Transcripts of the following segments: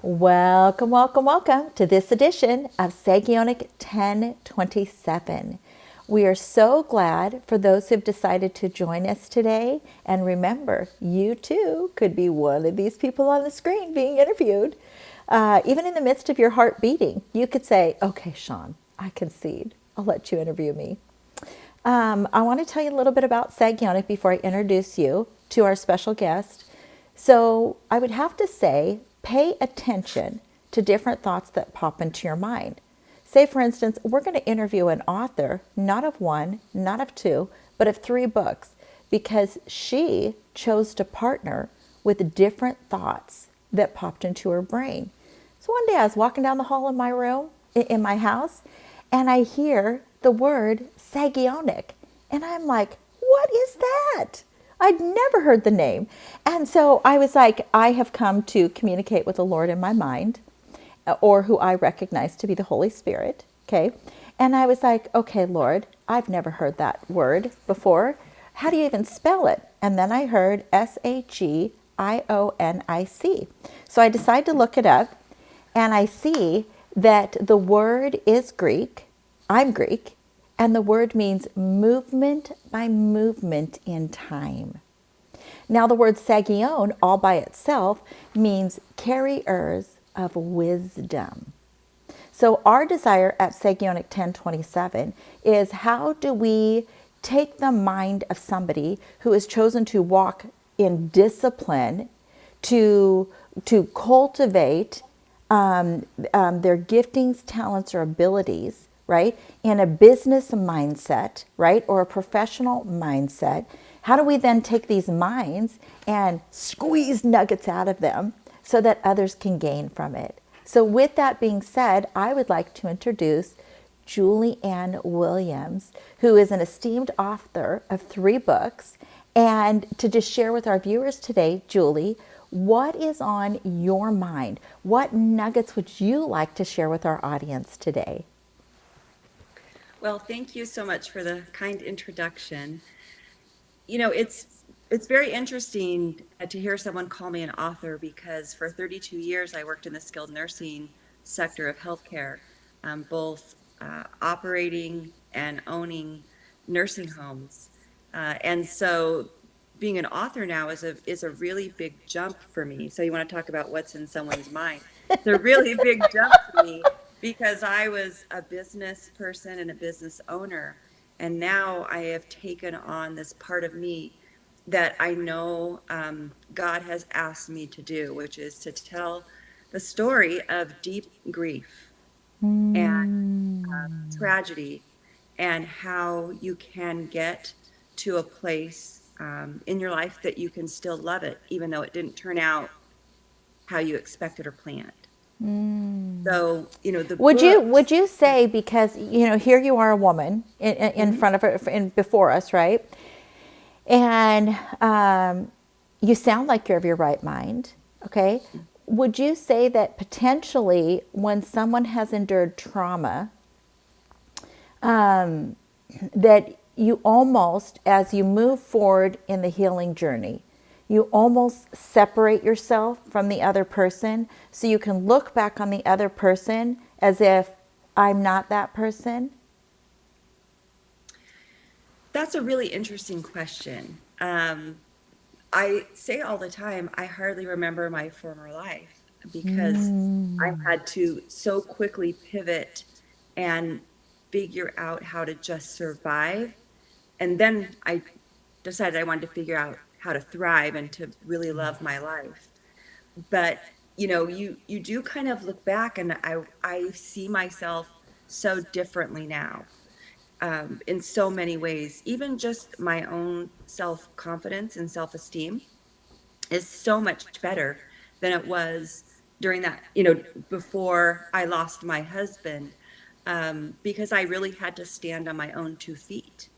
Welcome, welcome, welcome to this edition of Sagionic 1027. We are so glad for those who've decided to join us today. And remember, you too could be one of these people on the screen being interviewed. Even in the midst of your heart beating, you could say, okay, Shawn, I concede. I'll let you interview me. I want to tell you a little bit about Sagionic before I introduce you to our special guest. So I would have to say, pay attention to different thoughts that pop into your mind. Say, for instance, we're going to interview an author, not of one, not of two, but of 3 books, because she chose to partner with different thoughts that popped into her brain. So one day I was walking down the hall in my room, in my house, and I hear the word Sagionic. And I'm like, what is that? I'd never heard the name. And so I was like, I have come to communicate with the Lord in my mind, or who I recognize to be the Holy Spirit. Okay. And I was like, okay, Lord, I've never heard that word before. How do you even spell it? And then I heard Sagionic. So I decided to look it up, and I see that the word is Greek. I'm Greek. And the word means movement by movement in time. Now the word Sagion all by itself means carriers of wisdom. So our desire at Sagionic 1027 is, how do we take the mind of somebody who has chosen to walk in discipline to cultivate their giftings, talents, or abilities, right, in a business mindset, right, or a professional mindset. How do we then take these minds and squeeze nuggets out of them so that others can gain from it? So with that being said, I would like to introduce Julianne Williams, who is an esteemed author of 3 books, and to just share with our viewers today, Julie, what is on your mind? What nuggets would you like to share with our audience today? Well, thank you so much for the kind introduction. You know, it's very interesting to hear someone call me an author, because for 32 years I worked in the skilled nursing sector of healthcare, both operating and owning nursing homes. And so being an author now is a really big jump for me. So you want to talk about what's in someone's mind. It's a really big jump for me, because I was a business person and a business owner, and now I have taken on this part of me that I know God has asked me to do, which is to tell the story of deep grief and tragedy, and how you can get to a place in your life that you can still love it, even though it didn't turn out how you expected or planned. So, the Would books. you say, because here you are, a woman in Mhm. front of her, before us, right? And you sound like you're of your right mind. Okay. Would you say that potentially when someone has endured trauma, that you almost, as you move forward in the healing journey, you almost separate yourself from the other person so you can look back on the other person as if I'm not that person? That's a really interesting question. I say all the time, I hardly remember my former life, because I had to so quickly pivot and figure out how to just survive. And then I decided I wanted to figure out how to thrive and to really love my life. But you do kind of look back, and I see myself so differently now, in so many ways. Even just my own self confidence and self esteem is so much better than it was during that, before I lost my husband, because I really had to stand on my own 2 feet.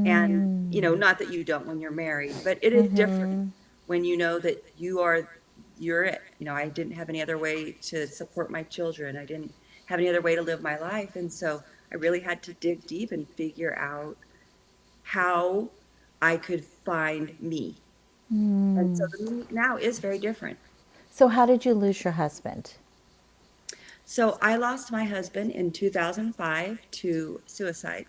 And, not that you don't when you're married, but it is different when you know that you're it. I didn't have any other way to support my children. I didn't have any other way to live my life. And so I really had to dig deep and figure out how I could find me. And so the me now is very different. So how did you lose your husband? So I lost my husband in 2005 to suicide.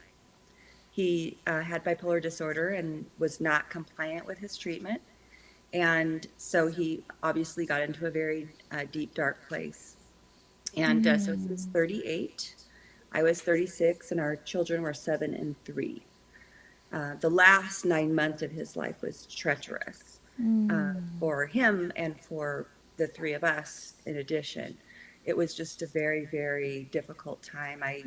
He had bipolar disorder and was not compliant with his treatment. And so he obviously got into a very deep, dark place. And so he was 38. I was 36, and our children were 7 and 3. The last 9 months of his life was treacherous for him and for the three of us in addition. It was just a very, very difficult time. I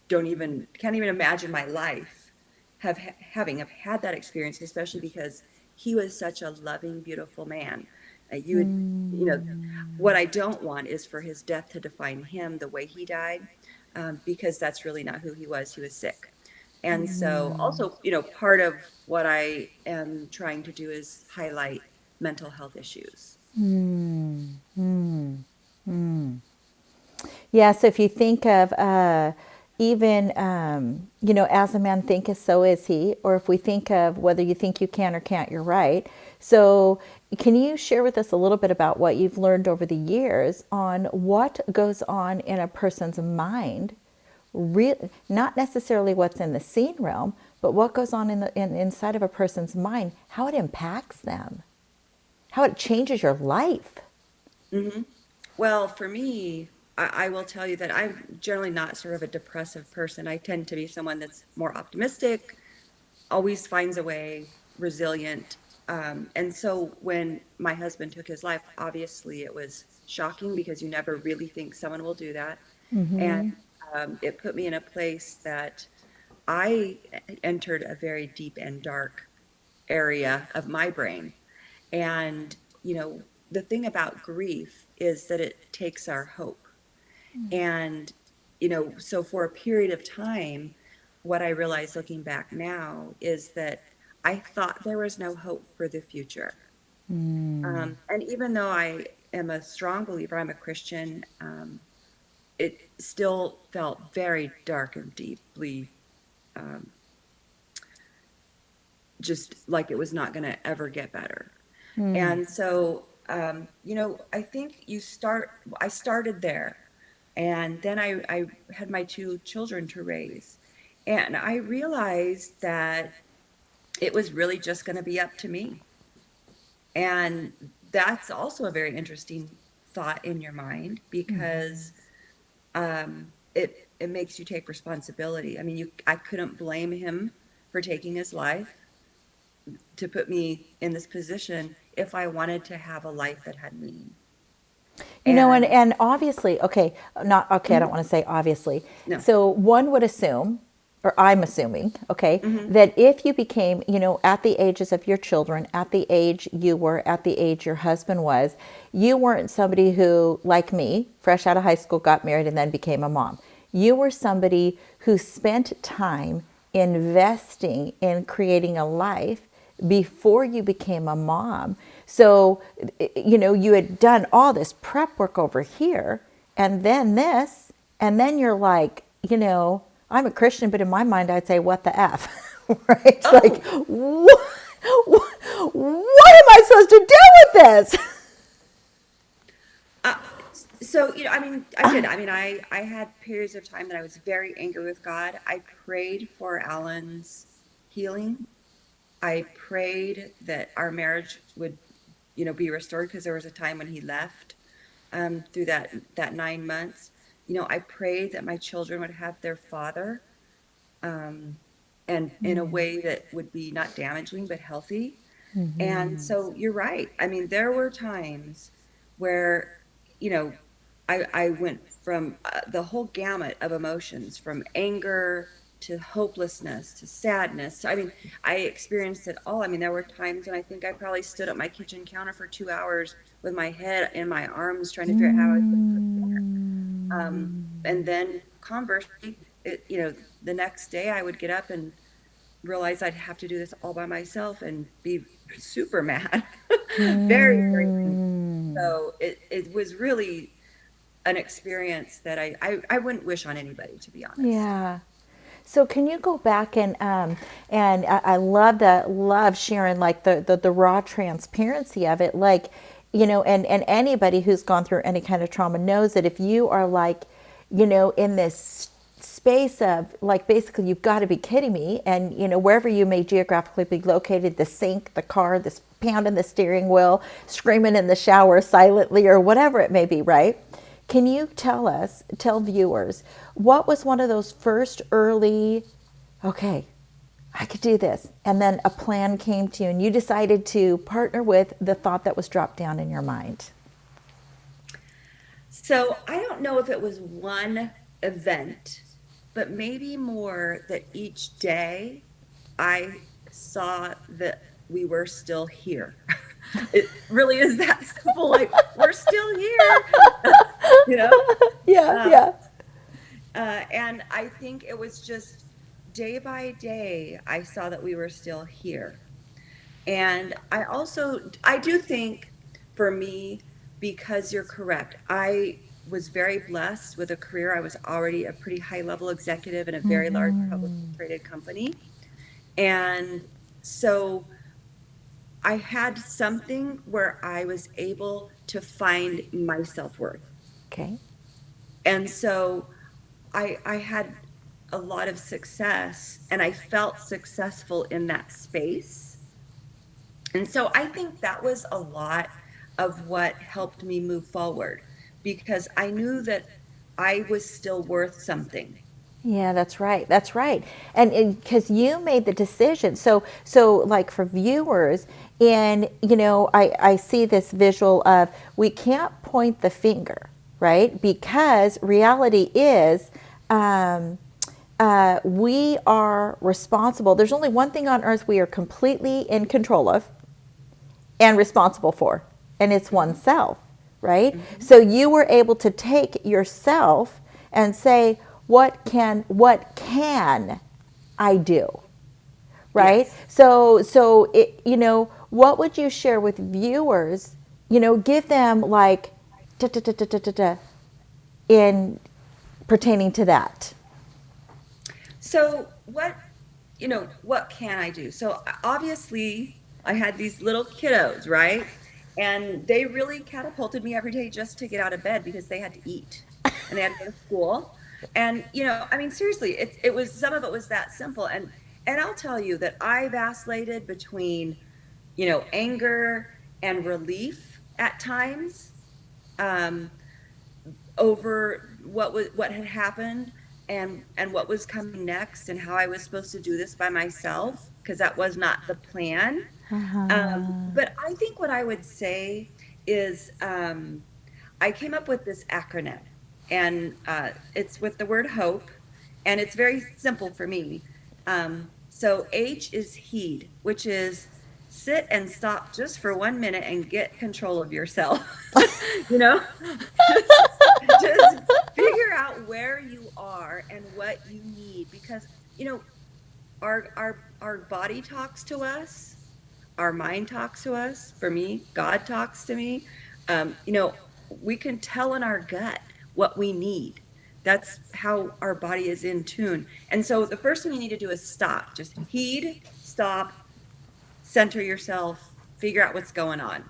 can't even imagine my life having have had that experience, especially because he was such a loving, beautiful man. You would, you know, what I don't want is for his death to define him the way he died, because that's really not who he was. He was sick. And so also, part of what I am trying to do is highlight mental health issues. Yeah, so if you think of even, as a man thinketh, so is he, or if we think of whether you think you can or can't, you're right. So can you share with us a little bit about what you've learned over the years on what goes on in a person's mind? Not necessarily what's in the seen realm, but what goes on inside of a person's mind, how it impacts them, how it changes your life. hmm Well, for me, I will tell you that I'm generally not sort of a depressive person. I tend to be someone that's more optimistic, always finds a way, resilient. And so when my husband took his life, obviously it was shocking because you never really think someone will do that. And it put me in a place that I entered a very deep and dark area of my brain. And, the thing about grief is that it takes our hope. And, so for a period of time, what I realized looking back now is that I thought there was no hope for the future. And even though I am a strong believer, I'm a Christian, it still felt very dark and deeply, um, just like it was not going to ever get better. And so, I think I started there. And then I had my two children to raise. And I realized that it was really just going to be up to me. And that's also a very interesting thought in your mind because it makes you take responsibility. I mean, I couldn't blame him for taking his life to put me in this position if I wanted to have a life that had meaning. And, And and obviously, okay, not okay, I don't mhm, want to say obviously. no, So one would assume, or I'm assuming, okay, hmm that if you became, at the ages of your children, at the age you were, at the age your husband was, you weren't somebody who, like me, fresh out of high school, got married and then became a mom. You were somebody who spent time investing in creating a life before you became a mom. So, you had done all this prep work over here and then this, and then you're like, I'm a Christian, but in my mind, I'd say, what the F, right? Like, oh, what am I supposed to do with this? uh, so I mean, I did. I mean, I had periods of time that I was very angry with God. I prayed for Alan's healing. I prayed that our marriage would, be restored because there was a time when he left through that 9 months. I prayed that my children would have their father, um, and in a way that would be not damaging but healthy. And so you're right. I mean, there were times where, you know, I went from the whole gamut of emotions, from anger to hopelessness to sadness. I mean, I experienced it all. I mean, there were times when I think I probably stood at my kitchen counter for 2 hours with my head in my arms trying to figure out how I was going to cook dinner. And then conversely, the next day I would get up and realize I'd have to do this all by myself and be super mad, very, very angry. So it was really an experience that I wouldn't wish on anybody, to be honest. Yeah. So can you go back and I love that, love sharing like the raw transparency of it. Like and anybody who's gone through any kind of trauma knows that if you are like, in this space of like, basically, you've got to be kidding me. And, wherever you may geographically be located, the sink, the car, this pounding the steering wheel, screaming in the shower silently, or whatever it may be, right? Can you tell viewers, what was one of those first early, okay, I could do this, and then a plan came to you and you decided to partner with the thought that was dropped down in your mind? So I don't know if it was one event, but maybe more that each day I saw that we were still here. It really is that simple. Like, we're still here, you know? Yeah, Uh, yeah. and I think it was just day by day, I saw that we were still here. And I do think for me, because you're correct, I was very blessed with a career. I was already a pretty high level executive in a very large publicly traded company. And so I had something where I was able to find my self-worth. Okay. And so I had a lot of success and I felt successful in that space. And so I think that was a lot of what helped me move forward because I knew that I was still worth something. Yeah, that's right. That's right. And because you made the decision. So like for viewers, and I see this visual of we can't point the finger, right? Because reality is, we are responsible. There's only one thing on earth we are completely in control of and responsible for, and it's oneself, right? Mm-hmm. So you were able to take yourself and say, what can I do, right? Yes. So what would you share with viewers? Give them like da, da, da, da, da, da, da, in pertaining to that. So what can I do? So obviously I had these little kiddos, right? And they really catapulted me every day just to get out of bed because they had to eat and they had to go to school. And I mean, seriously, it was some of it was that simple. And I'll tell you that I vacillated between, anger and relief at times. Um, over what had happened and what was coming next and how I was supposed to do this by myself because that was not the plan. But I think what I would say is I came up with this acronym and it's with the word hope and it's very simple for me. So H is heed, which is sit and stop just for 1 minute and get control of yourself. you know, just figure out where you are and what you need because our body talks to us, our mind talks to us. For me, God talks to me. We can tell in our gut what we need. That's how our body is in tune. And so the first thing you need to do is stop. Just heed, stop, center yourself, figure out what's going on.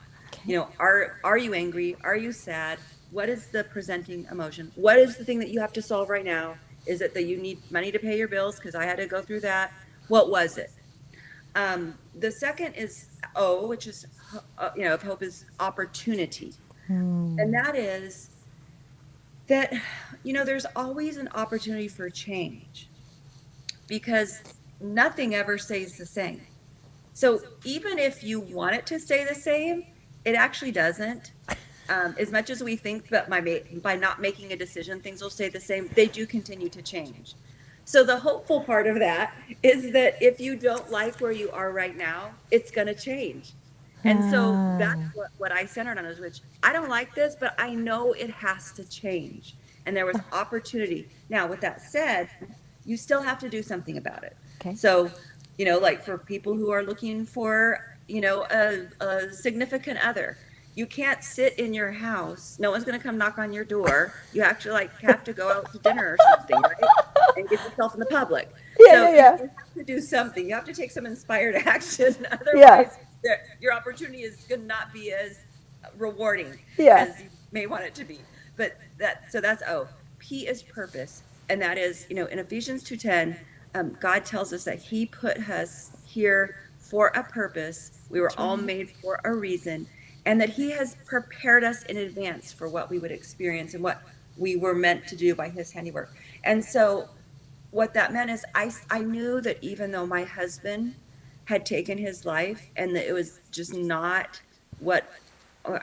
Okay. Are you angry? Are you sad? What is the presenting emotion? What is the thing that you have to solve right now? Is it that you need money to pay your bills? Because I had to go through that. What was it? The second is O, which is, of hope is opportunity. And that is that, there's always an opportunity for change because nothing ever stays the same. So even if you want it to stay the same, it actually doesn't. As much as we think that by not making a decision, things will stay the same, they do continue to change. So the hopeful part of that is that if you don't like where you are right now, it's going to change. And so that's what I centered on is which I don't like this, but I know it has to change. And there was opportunity. Now, with that said, you still have to do something about it. Okay. So, like for people who are looking for, a significant other, you can't sit in your house. No one's going to come knock on your door. You actually have to go out to dinner or something, right? And get yourself in the public. Yeah, So yeah. you have to do something. You have to take some inspired action. Yeah. Otherwise, your opportunity is going to not be as rewarding Yeah. as you may want it to be. But that's O. P is purpose, and that is, in Ephesians 2:10, God tells us that He put us here for a purpose. We were That's all right. made for a reason, and that He has prepared us in advance for what we would experience and what we were meant to do by His handiwork. And so what that meant is I knew that even though my husband had taken his life and that it was just not what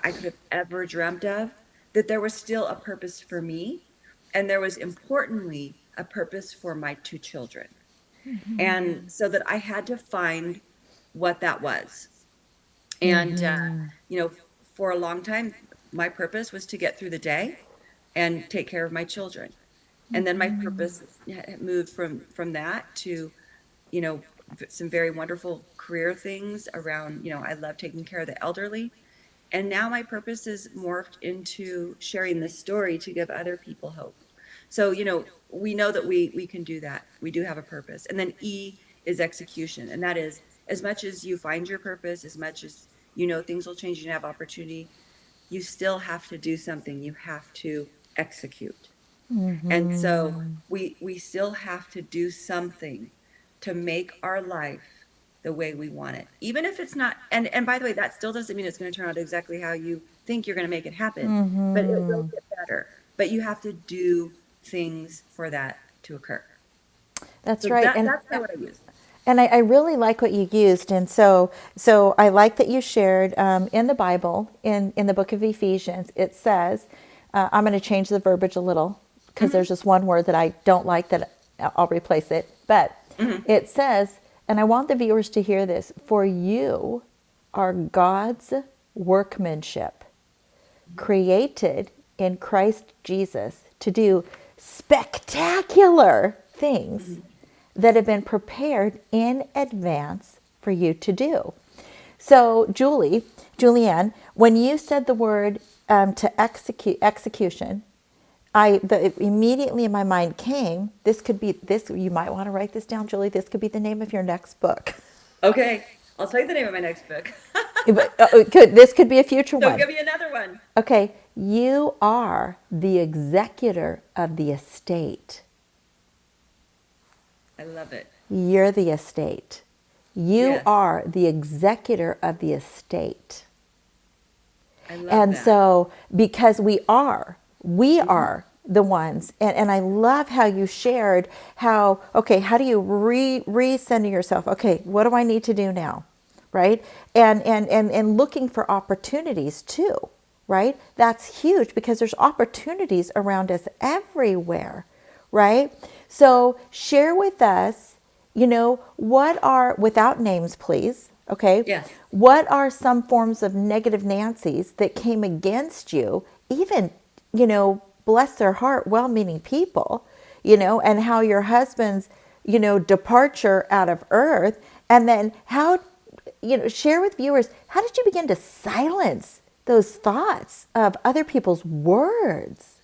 I could have ever dreamt of, that there was still a purpose for me. And there was importantly a purpose for my two children. And so that I had to find what that was. And, you know, for a long time, my purpose was to get through the day and take care of my children. And then my purpose moved from that to, you know, some very wonderful career things around, I love taking care of the elderly. And now my purpose is morphed into sharing this story to give other people hope. So, we know that we can do that. We do have a purpose. And then E is execution. And that is, as much as you find your purpose, as much as things will change, you have opportunity, you still have to do something. You have to execute. And so we still have to do something to make our life the way we want it. Even if it's not, and by the way, that still doesn't mean it's going to turn out exactly how you think you're going to make it happen, but it will get better. But you have to do things for that to occur. That's So right. that's kind of what I use. And I really like what you used. And so I like that you shared in the Bible, in the book of Ephesians, it says, I'm going to change the verbiage a little because Hmm. there's just one word that I don't like that I'll replace it. But Hmm. it says, and I want the viewers to hear this, for you are God's workmanship, created in Christ Jesus to do spectacular things Hmm. that have been prepared in advance for you to do. So, Julianne, when you said the word to execution, immediately in my mind came, this could be this. You might want to write this down, Julie. This could be the name of your next book. Okay, I'll tell you the name of my next book. This could be a future So one. give me another one. Okay, you are the executor of the estate. I love it. You're the estate. You Yes, are the executor of the estate. I love And that. so, because we Hmm. are the ones, and I love how you shared how, okay, how do you recenter yourself? Okay, what do I need to do now? Right? And looking for opportunities too, right? That's huge because there's opportunities around us everywhere, right? So share with us, what are, without names, please, okay? Yes. What are some forms of negative Nancy's that came against you, even, bless their heart, well meaning people, and how your husband's, departure out of earth, and then how, share with viewers, how did you begin to silence those thoughts of other people's words?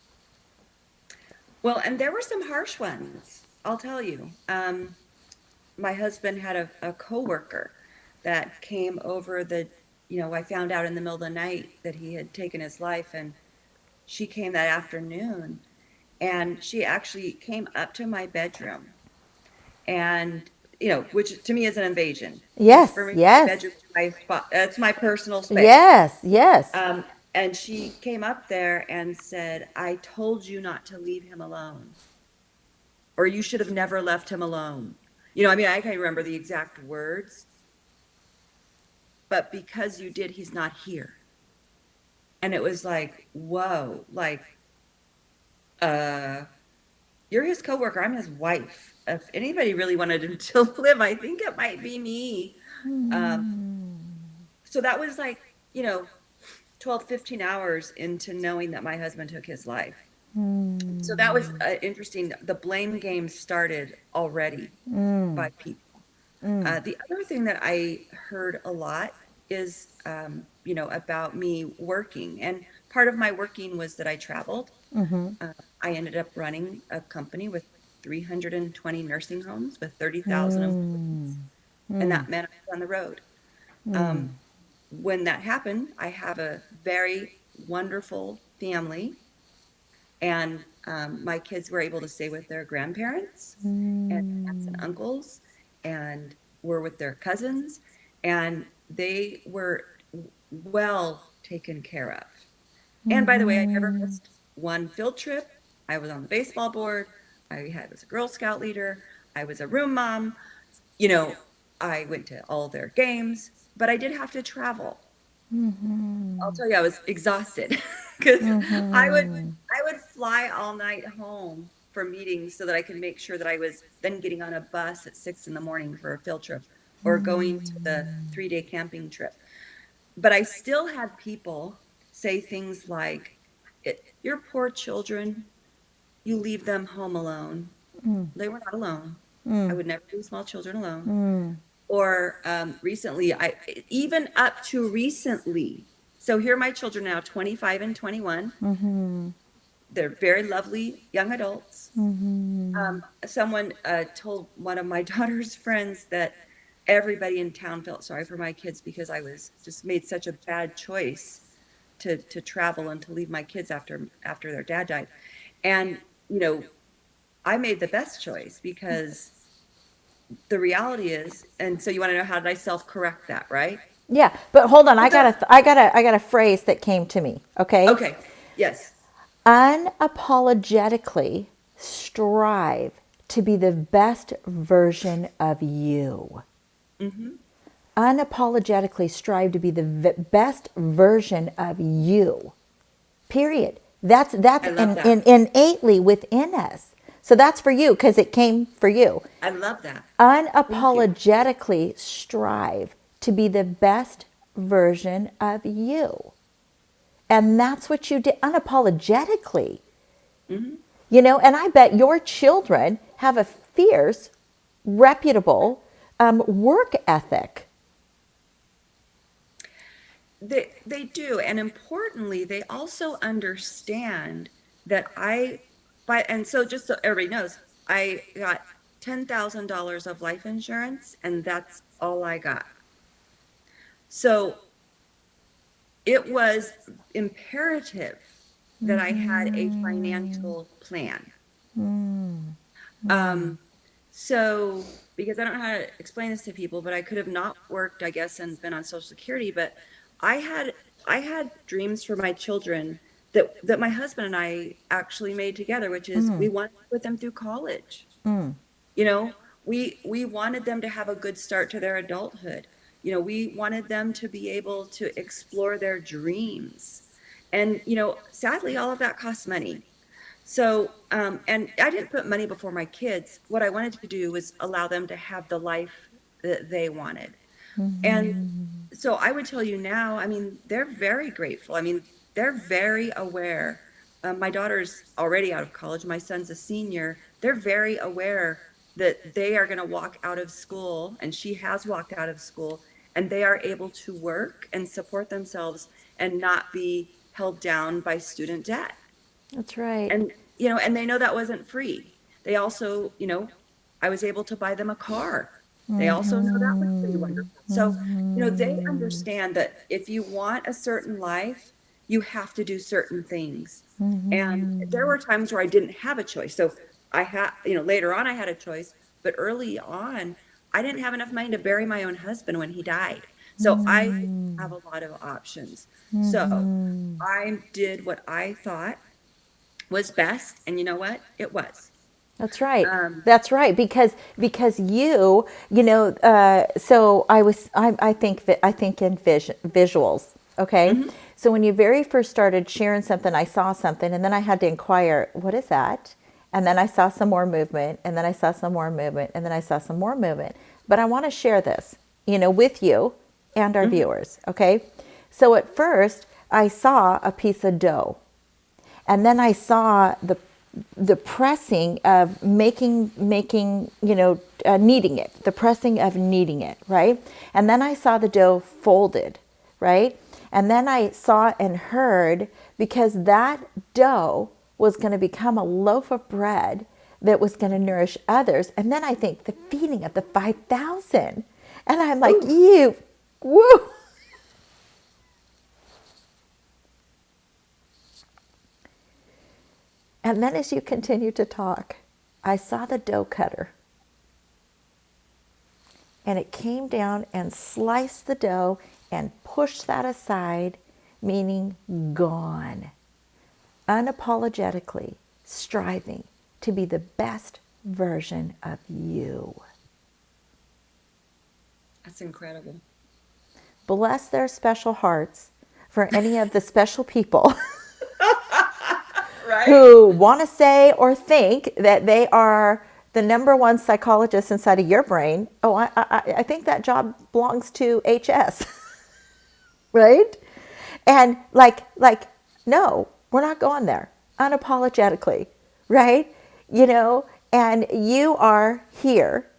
Well, and there were some harsh ones, I'll tell you. My husband had a coworker that came over I found out in the middle of the night that he had taken his life, and she came that afternoon, and she actually came up to my bedroom, and which to me is an invasion, because for Yes, me, my yes, bedroom's my spot. It's my personal space. yes, yes. Um, and she came up there and said, "I told you not to leave him alone, or you should have never left him alone." I mean, I can't remember the exact words, but because you did, he's not here. And it was like, whoa, like, uh, you're his coworker. I'm his wife. If anybody really wanted him to live, I think it might be me. Um, so that was like, you know, 12, 15 hours into knowing that my husband took his life. So that was interesting. The blame game started already by people. The other thing that I heard a lot is, about me working. And part of my working was that I traveled. I ended up running a company with 320 nursing homes with 30,000 employees. And that meant I was on the road. Um, when that happened, I have a very wonderful family, and my kids were able to stay with their grandparents and aunts and uncles, and were with their cousins, and they were well taken care of. And by the way, I never missed one field trip. I was on the baseball board. Was a Girl Scout leader. I was a room mom. You know, I went to all their games, but I did have to travel. I'll tell you, I was exhausted because I would fly all night home for meetings so that I could make sure that I was then getting on a bus at 6 in the morning for a field trip or going to the 3-day camping trip. But I still had people say things like, "Your poor children, you leave them home alone." They were not alone. I would never leave small children alone. Or recently, even up to recently. So here are my children now, 25 and 21. They're very lovely young adults. Someone told one of my daughter's friends that everybody in town felt sorry for my kids because I was just made such a bad choice to travel and to leave my kids after their dad died. And, you know, I made the best choice because the reality is, and so you want to know how did I self-correct that, right? Yeah, but hold on. But I got a phrase that came to me. Okay. okay, yes. Unapologetically strive to be the best version of you. Unapologetically strive to be the best version of you. Period. That's I love that. innately within us. So that's for you because it came for you. I love that. Thank you. Unapologetically strive to be the best version of you. And that's what you did unapologetically. You know, and I bet your children have a fierce, reputable work ethic. They do, and importantly, they also understand that and so just so everybody knows, I got $10,000 of life insurance, and that's all I got. So it was imperative that I had a financial plan. So, because I don't know how to explain this to people, but I could have not worked, I guess, and been on Social Security, but I had I had dreams for my children that my husband and I actually made together, which is we wanted to put them through college. You know, we wanted them to have a good start to their adulthood. You know, we wanted them to be able to explore their dreams. And, you know, sadly, all of that costs money. So, and I didn't put money before my kids. What I wanted to do was allow them to have the life that they wanted. And so I would tell you now, I mean, they're very grateful. I mean, they're very aware. My daughter's already out of college. My son's a senior. They're very aware that they are going to walk out of school, and she has walked out of school, and they are able to work and support themselves and not be held down by student debt. That's right. And, you know, and they know that wasn't free. They also, you know, I was able to buy them a car. They also know that was pretty wonderful. So, you know, they understand that if you want a certain life, you have to do certain things. And there were times where I didn't have a choice. So I had, you know, later on I had a choice, but early on, I didn't have enough money to bury my own husband when he died. So I didn't have a lot of options. So I did what I thought was best, and you know what? It was. That's right. Um, That's right. Because you know, so I think that I think in visuals. Okay. mhm, So when you very first started sharing something, I saw something, and then I had to inquire, what is that? And then I saw some more movement, and then I saw some more movement, and then I saw some more movement. But I want to share this, you know, with you and our mhm, viewers. Okay. So at first, I saw a piece of dough. And then I saw the pressing of making you know, kneading it, the pressing of kneading it, right? And then I saw the dough folded, right? And then I saw and heard, because that dough was going to become a loaf of bread that was going to nourish others. And then I think the feeding of the 5,000, and I'm like, ooh, you, woo. And then as you continue to talk, I saw the dough cutter. And it came down and sliced the dough and pushed that aside, meaning gone. Unapologetically striving to be the best version of you. That's incredible. Bless their special hearts for any of the special people Right? who want to say or think that they are the number one psychologist inside of your brain. Oh, I think that job belongs to HS, right? And no, we're not going there unapologetically, right? And you are here.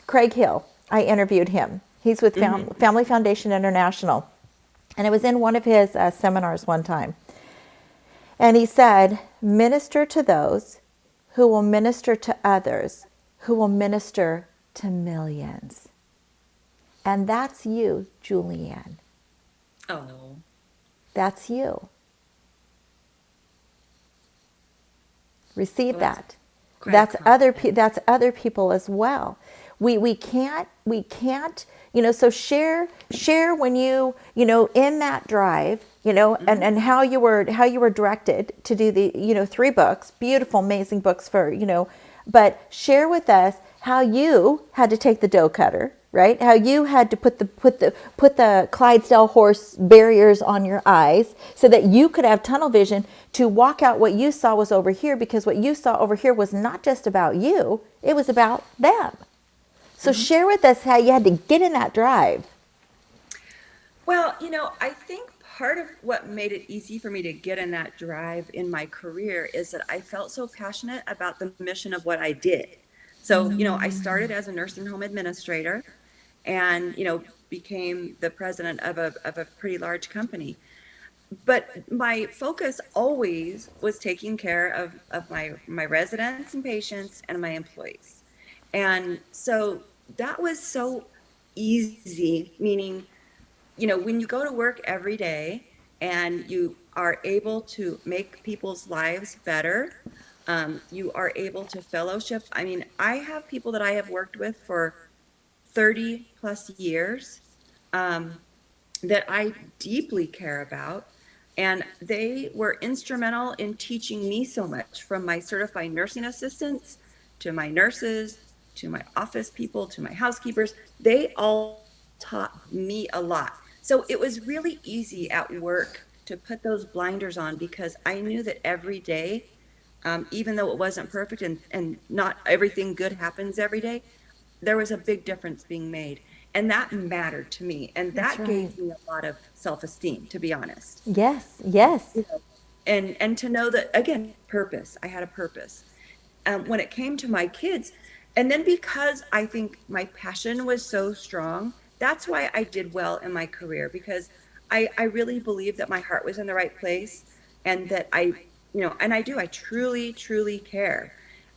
Craig Hill, I interviewed him. He's with Family Foundation International. And it was in one of his seminars one time. And he said, minister to those who will minister to others, who will minister to millions. And that's you, Julianne. Oh, That's you. Receive well, that. quite a That's other people as well. We can't so share when in that drive, and how you were directed to do the 3 books, beautiful, amazing books but share with us how you had to take the dough cutter, right? How you had to put the Clydesdale horse barriers on your eyes so that you could have tunnel vision to walk out what you saw was over here, because what you saw over here was not just about you, it was about them. So share with us how you had to get in that drive. Well, I think part of what made it easy for me to get in that drive in my career is that I felt so passionate about the mission of what I did. So, I started as a nursing home administrator and, became the president of a pretty large company. But my focus always was taking care of my residents and patients and my employees. And so that was so easy, meaning, when you go to work every day and you are able to make people's lives better, you are able to fellowship. I mean, I have people that I have worked with for 30 plus years, that I deeply care about. And they were instrumental in teaching me so much, from my certified nursing assistants to my nurses, to my office people, to my housekeepers. They all taught me a lot. So it was really easy at work to put those blinders on, because I knew that every day, even though it wasn't perfect and not everything good happens every day, there was a big difference being made. And that mattered to me. And That's that right. gave me a lot of self-esteem, to be honest. Yes, yes. You know, and to know that, again, purpose. I had a purpose. When it came to my kids, and then because I think my passion was so strong, that's why I did well in my career, because I really believe that my heart was in the right place, and that and I truly, truly care.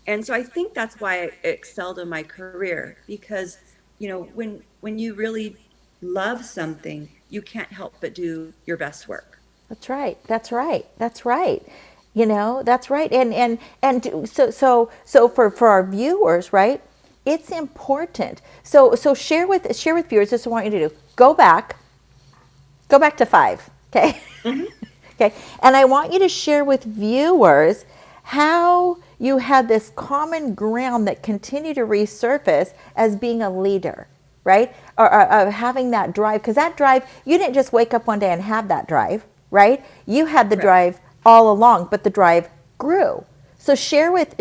And so I think that's why I excelled in my career, because, when you really love something, you can't help but do your best work. That's right. That's right. That's right. That's right. And so for our viewers, right? It's important. So share with viewers. This is what I want you to do. Go back to 5. Okay. Hmm. Okay. And I want you to share with viewers how you had this common ground that continued to resurface as being a leader, right? Or having that drive, because that drive, you didn't just wake up one day and have that drive, right? You had the Correct. drive all along, but the drive grew. So share with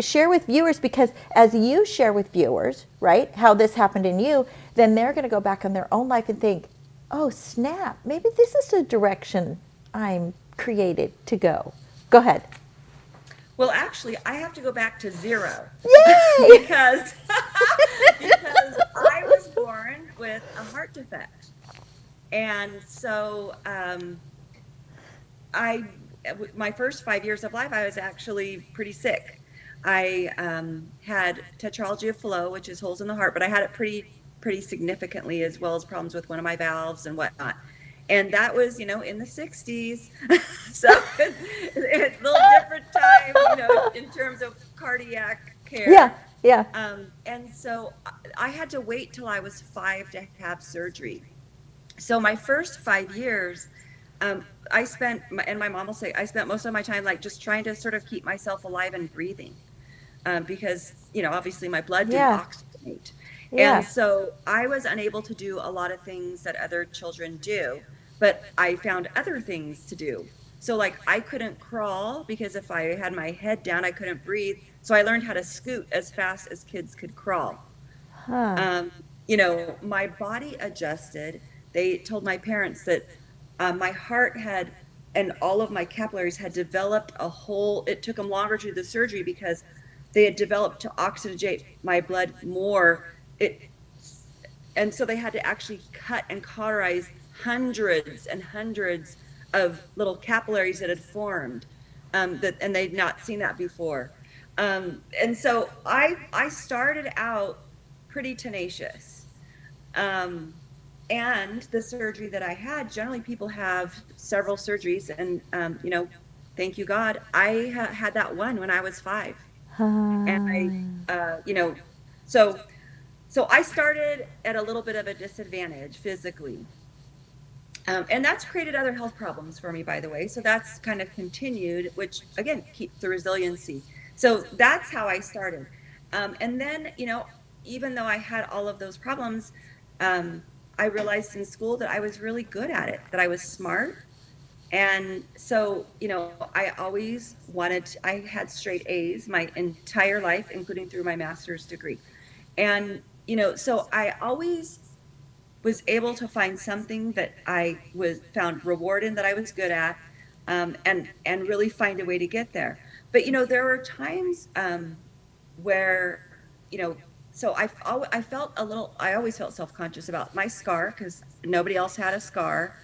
viewers, because as you share with viewers, right, how this happened in you, then they're going to go back in their own life and think, oh snap, maybe this is the direction I'm created to go. Go ahead. Well, actually, I have to go back to 0 Yay! because because I was born with a heart defect, and so I my first 5 years of life, I was actually pretty sick. I had tetralogy of Fallot, which is holes in the heart, but I had it pretty significantly, as well as problems with one of my valves and whatnot. And that was, in the 60s. So it's a little Yeah. And so I had to wait till I was 5 to have surgery. So my first 5 years, I spent, and my mom will say, I spent most of my time like just trying to sort of keep myself alive and breathing, because, obviously my blood didn't Yeah. oxygenate. And Yeah. so I was unable to do a lot of things that other children do, but I found other things to do. So, like, I couldn't crawl because if I had my head down, I couldn't breathe. So I learned how to scoot as fast as kids could crawl. Huh. um, my body adjusted. They told my parents that my heart had, and all of my capillaries had developed a whole, it took them longer to do the surgery because they had developed to oxygenate my blood more. It, and so they had to actually cut and cauterize hundreds and hundreds of little capillaries that had formed, and they'd not seen that before. And so I started out pretty tenacious. Um, and the surgery that I had, generally people have several surgeries, and thank you God, I had that one when I was 5, and Huh. so I started at a little bit of a disadvantage physically. And that's created other health problems for me, by the way. So that's kind of continued, which again keeps the resiliency. So that's how I started. And then, even though I had all of those problems, I realized in school that I was really good at it, that I was smart. And so, I always I had straight A's my entire life, including through my master's degree. And, so I always was able to find something that I was found reward in, that I was good at, and really find a way to get there. But there were times where you know, so I felt a little. I always felt self-conscious about my scar because nobody else had a scar,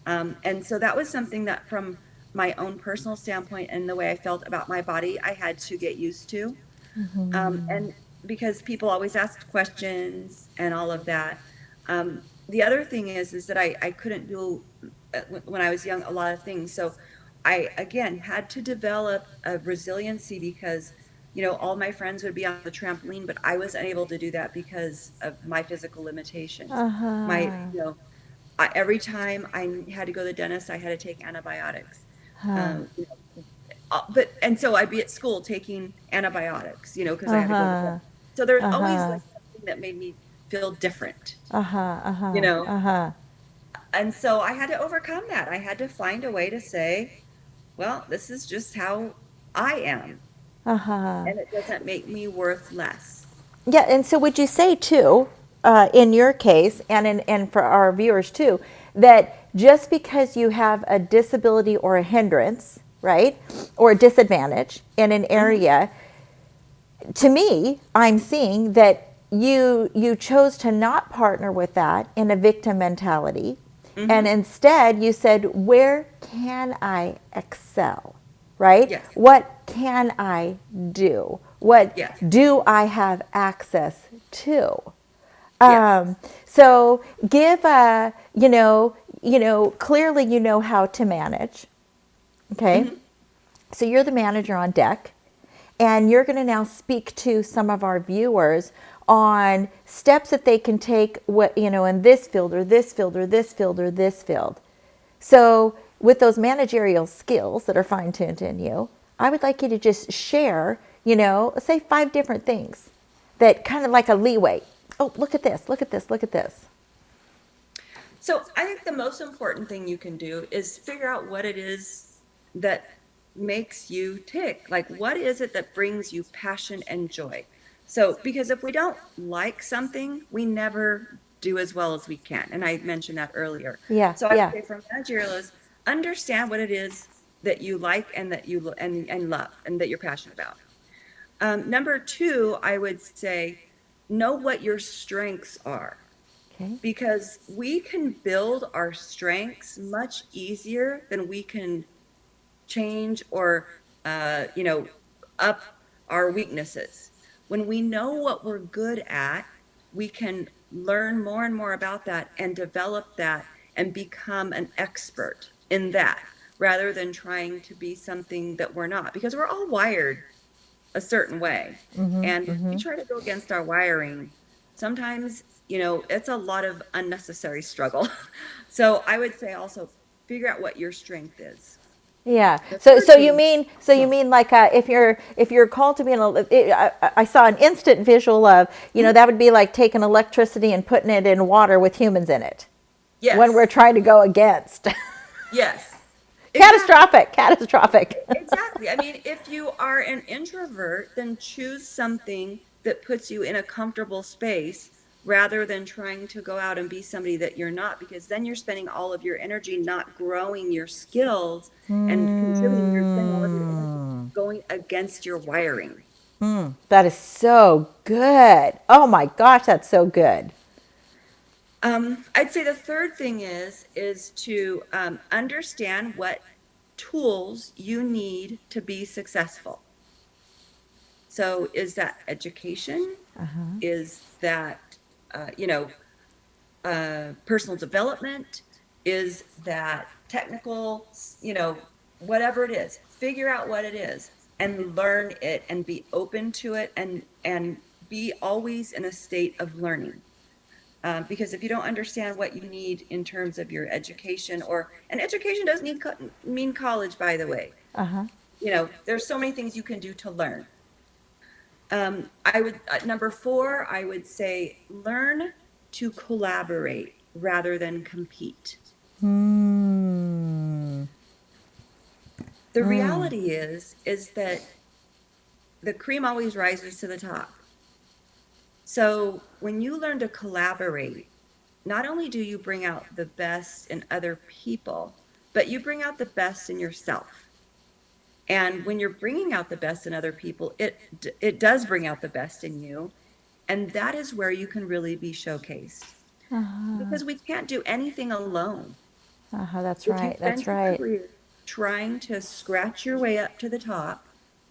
and so that was something that, from my own personal standpoint and the way I felt about my body, I had to get used to. And because people always asked questions and all of that. The other thing is that I couldn't do, when I was young, a lot of things. So I, again, had to develop a resiliency because, all my friends would be on the trampoline, but I was unable to do that because of my physical limitations. My, Uh-huh. every time I had to go to the dentist, I had to take antibiotics. Huh. And so I'd be at school taking antibiotics, because I had to go to the vet. Uh-huh. So there's always Uh-huh. like something that made me feel different, Uh-huh. you Uh-huh. know? Uh-huh. And so I had to overcome that. I had to find a way to say, well, this is just how I am, Uh-huh. and it doesn't make me worth less. Yeah, and so would you say too, in your case, and for our viewers too, that just because you have a disability or a hindrance, right, or a disadvantage in an Hmm. area, to me, I'm seeing that you chose to not partner with that in a victim mentality, and Hmm. instead you said, where can I excel, right? Yes. What can I do? What Yes. do I have access to? Yes. So give a, clearly you know how to manage. Okay. Hmm. So you're the manager on deck, and you're going to now speak to some of our viewers on steps that they can take, what, in this field or this field or this field or this field. So with those managerial skills that are fine-tuned in you, I would like you to just share, let's say 5 different things that kind of like a leeway. Oh, look at this, look at this, look at this. So I think the most important thing you can do is figure out what it is that makes you tick. Like, what is it that brings you passion and joy? So, because if we don't like something, we never do as well as we can. And I mentioned that earlier. Yeah, So I would yeah. say, for managerial, is understand what it is that you like and that and love and that you're passionate about. Number two, I would say, know what your strengths are, Okay. because we can build our strengths much easier than we can change or up our weaknesses. When we know what we're good at, we can learn more and more about that and develop that and become an expert in that, rather than trying to be something that we're not, because we're all wired a certain way. And if we try to go against our wiring, sometimes, it's a lot of unnecessary struggle. So I would say also figure out what your strength is. Yeah. The So third so you thing, mean so you yeah. mean like if you're called to be I saw an instant visual of that would be like taking electricity and putting it in water with humans in it when we're Yes, trying to go against. yes, exactly. Catastrophic. Exactly. I mean, if you are an introvert, then choose something that puts you in a comfortable space rather than trying to go out and be somebody that you're not, because then you're spending all of your energy not growing your skills and contributing. You're spending all of your energy going against your wiring. That is so good. Oh my gosh, that's so good. I'd say the third thing is to understand what tools you need to be successful. So is that education? Is that, personal development? Is that technical, whatever it is, figure out what it is and learn it and be open to it and be always in a state of learning. Because if you don't understand what you need in terms of your education, and education doesn't mean college, by the way. There's so many things you can do to learn. I would number four, I would say learn to collaborate rather than compete. The reality is that the cream always rises to the top. So when you learn to collaborate, not only do you bring out the best in other people, but you bring out the best in yourself. And when you're bringing out the best in other people, it does bring out the best in you. And that is where you can really be showcased. Because we can't do anything alone. That's If you right. That's spend your right. career trying to scratch your way up to the top,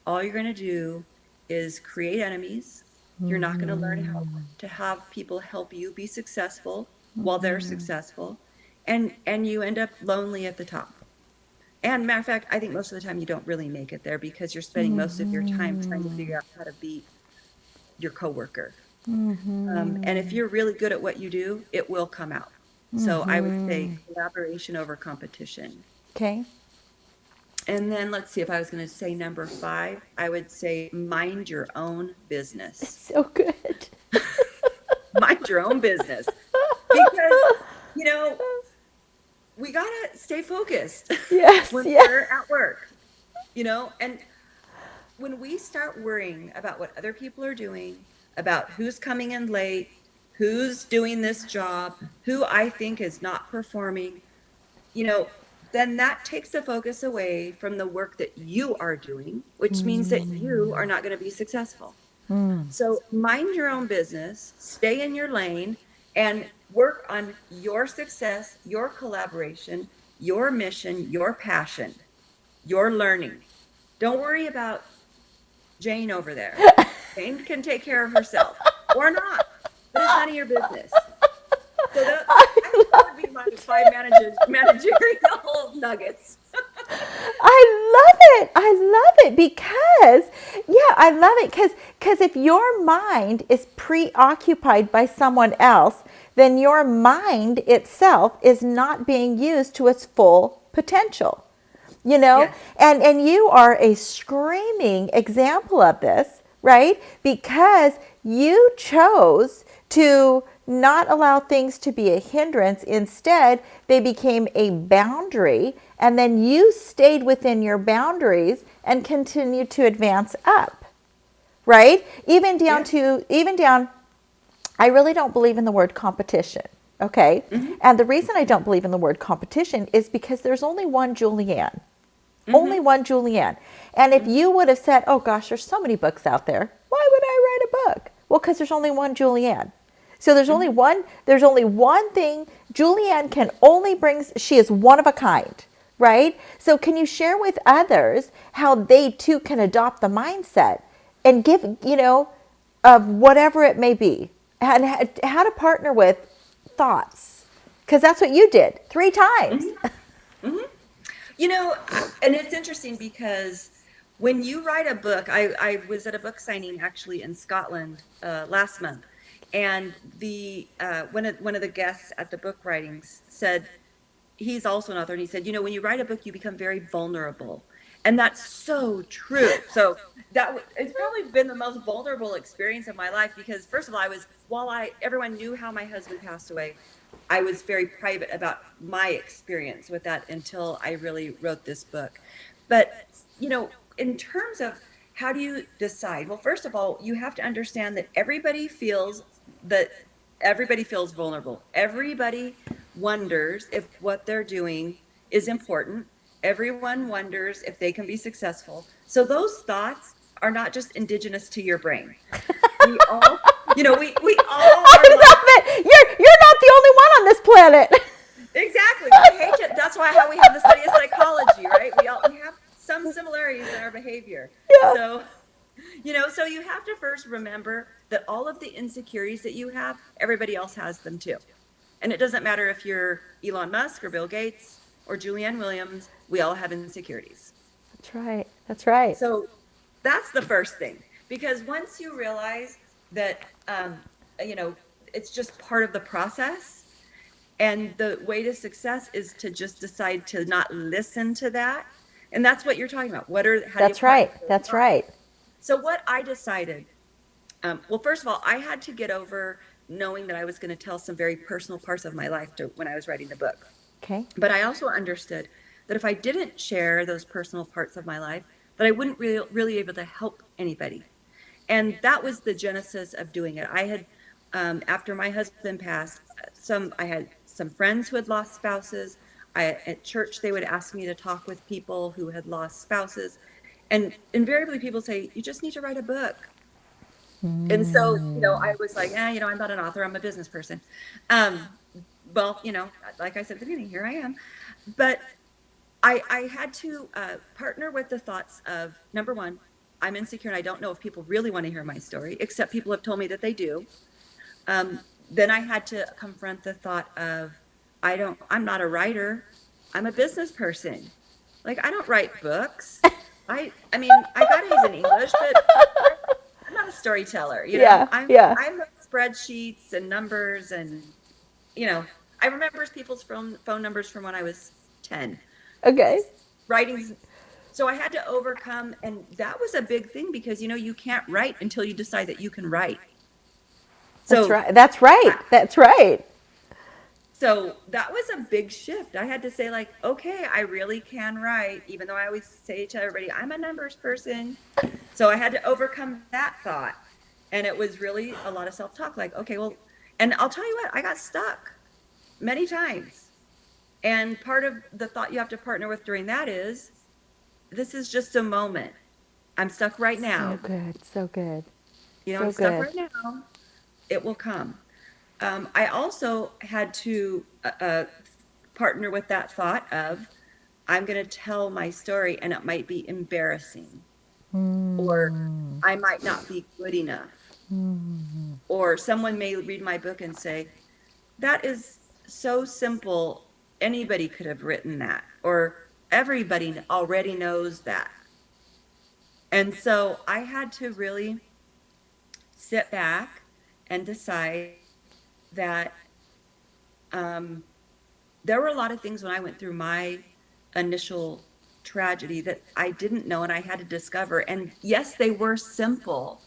all you're going to do is create enemies. You're not going to learn how to have people help you be successful while they're successful. And you end up lonely at the top. And matter of fact, I think most of the time you don't really make it there because you're spending most of your time trying to figure out how to beat your coworker. And if you're really good at what you do, it will come out. So I would say collaboration over competition. Okay. And then let's see, if I was going to say number five, I would say mind your own business. So good. Mind your own business. Because, you know, we got to stay focused Yes. when Yeah. we're at work, and when we start worrying about what other people are doing, about who's coming in late, who's doing this job, who I think is not performing, then that takes the focus away from the work that you are doing, which means that you are not going to be successful. So mind your own business, stay in your lane, and work on your success, your collaboration, your mission, your passion, your learning. Don't worry about Jane over there. Jane can take care of herself or not, but it's none of your business. So I think that would be my five managerial nuggets. I love it because, yeah, I love it because if your mind is preoccupied by someone else, then your mind itself is not being used to its full potential. Yes. And you are a screaming example of this, right? Because you chose to not allow things to be a hindrance. Instead, they became a boundary, and then you stayed within your boundaries and continued to advance up, right? Even down I really don't believe in the word competition. Okay. And the reason I don't believe in the word competition is because there's only one Julianne. Only one Julianne. And if you would have said, oh gosh, there's so many books out there, why would I write a book? Well, because there's only one Julianne. So there's only one thing Julianne can only bring. She is one of a kind, right? So can you share with others how they too can adopt the mindset and give, of whatever it may be, and how to partner with thoughts? Because that's what you did 3 times. And it's interesting because When you write a book, I was at a book signing actually in Scotland last month, and the one of the guests at the book writings said, he's also an author, and he said, when you write a book, you become very vulnerable, and that's so true. So it's probably been the most vulnerable experience of my life, because first of all, everyone knew how my husband passed away, I was very private about my experience with that until I really wrote this book. But in terms of how do you decide? Well, first of all, you have to understand that that everybody feels vulnerable. Everybody wonders if what they're doing is important. Everyone wonders if they can be successful. So those thoughts are not just indigenous to your brain. We all, we all I are like, love it. You're not the only one on this planet. exactly. We hate it. That's how we have the study of psychology, right? We have some similarities in our behavior. Yeah. So, so you have to first remember that all of the insecurities that you have, everybody else has them too. And it doesn't matter if you're Elon Musk or Bill Gates or Julianne Williams, we all have insecurities. That's right. That's right. So that's the first thing, because once you realize that, it's just part of the process, and the way to success is to just decide to not listen to that. And that's what you're talking about. That's right. That's right. So what I decided, well, first of all, I had to get over knowing that I was going to tell some very personal parts of my life when I was writing the book. Okay. But I also understood that if I didn't share those personal parts of my life, that I wouldn't really able to help anybody. And that was the genesis of doing it. I had, after my husband passed, I had some friends who had lost spouses. At church, they would ask me to talk with people who had lost spouses. And invariably people say, you just need to write a book. And so, I was like, I'm not an author, I'm a business person. Well, like I said at the beginning, here I am. But I had to partner with the thoughts of, number one, I'm insecure and I don't know if people really want to hear my story, except people have told me that they do. Then I had to confront the thought of, I'm not a writer, I'm a business person. Like, I don't write books. I mean, I got A's in English, but I'm not a storyteller, Yeah. I'm spreadsheets and numbers, and I remember people's phone numbers from when I was 10. Okay. Writing. So I had to overcome, and that was a big thing, because you can't write until you decide that you can write. That's right. That's right. That's right. So that was a big shift. I had to say, like, okay, I really can write, even though I always say to everybody, I'm a numbers person. So I had to overcome that thought. And it was really a lot of self-talk, like, okay, well, and I'll tell you what, I got stuck many times. And part of the thought you have to partner with during that is, this is just a moment. I'm stuck right now. So good. So good. I'm stuck right now. It will come. I also had to partner with that thought of, I'm going to tell my story and it might be embarrassing, or I might not be good enough, or someone may read my book and say, that is so simple, anybody could have written that, or everybody already knows that. And so I had to really sit back and decide that there were a lot of things when I went through my initial tragedy that I didn't know and I had to discover. And yes, they were simple,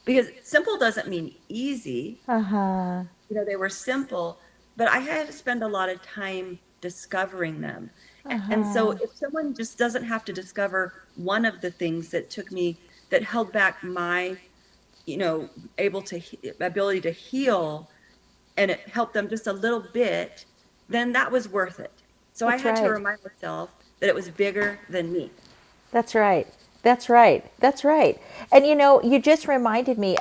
because simple doesn't mean easy. They were simple, but I had to spend a lot of time discovering them. And so if someone just doesn't have to discover one of the things that held back my, ability to heal, and it helped them just a little bit, then that was worth it. So I had to remind myself that it was bigger than me. That's right. That's right. That's right. And you just reminded me,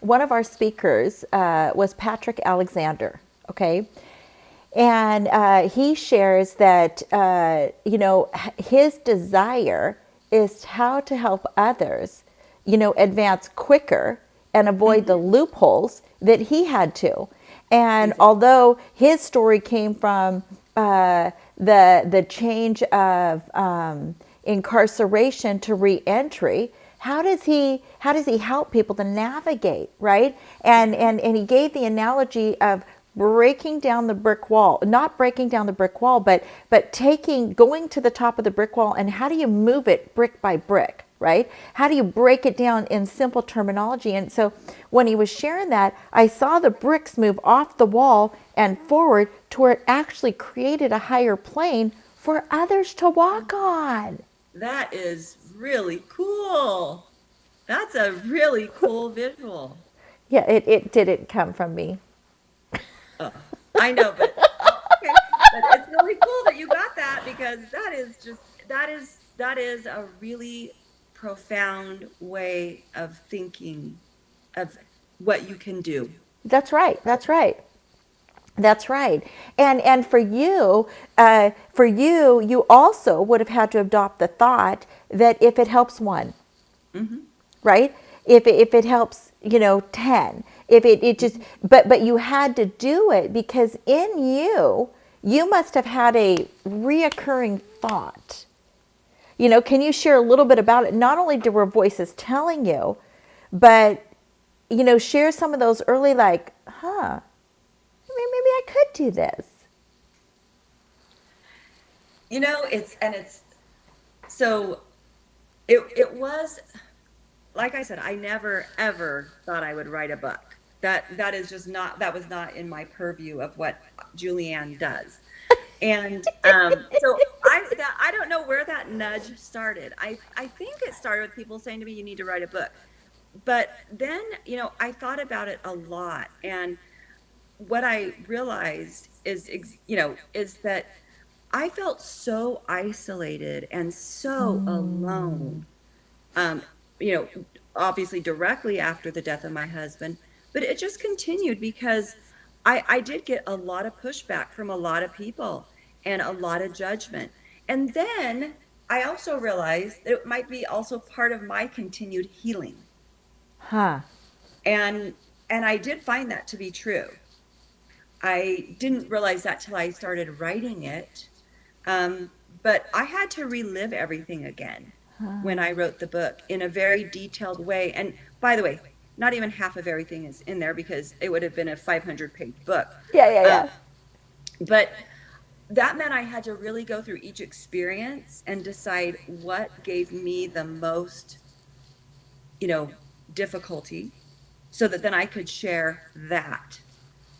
one of our speakers was Patrick Alexander, okay? And he shares that, his desire is how to help others, advance quicker and avoid the loopholes that he had to. And although his story came from the change of incarceration to reentry, how does he help people to navigate, right? And he gave the analogy of breaking down the brick wall, not breaking down the brick wall, but going to the top of the brick wall, and how do you move it brick by brick, right? How do you break it down in simple terminology? And so when he was sharing that, I saw the bricks move off the wall and forward to where it actually created a higher plane for others to walk on. That is really cool. That's a really cool visual. Yeah, it didn't come from me. Oh, I know, but okay. But it's really cool that you got that, because that is a really profound way of thinking of what you can do. That's right. That's right. That's right. And for you, you also would have had to adopt the thought that if it helps one, Hmm. right? If it helps, 10, if it just, but you had to do it because in you must have had a reoccurring thought. Can you share a little bit about it? Not only were voices telling you, but, share some of those early, like, maybe I could do this. It's so it was, like I said, I never ever thought I would write a book. That is just not, that was not in my purview of what Julianne does. And so I don't know where that nudge started. I think it started with people saying to me, you need to write a book. But then, I thought about it a lot. And what I realized is that I felt so isolated and so alone. Um, you know, Obviously directly after the death of my husband, but it just continued because I did get a lot of pushback from a lot of people and a lot of judgment. And then I also realized that it might be also part of my continued healing. Huh. And I did find that to be true. I didn't realize that till I started writing it. Um, but I had to relive everything again when I wrote the book in a very detailed way. And by the way, not even half of everything is in there because it would have been a 500-page book. Yeah, yeah, Uh, yeah. but that meant I had to really go through each experience and decide what gave me the most, you know, difficulty, so that then I could share that.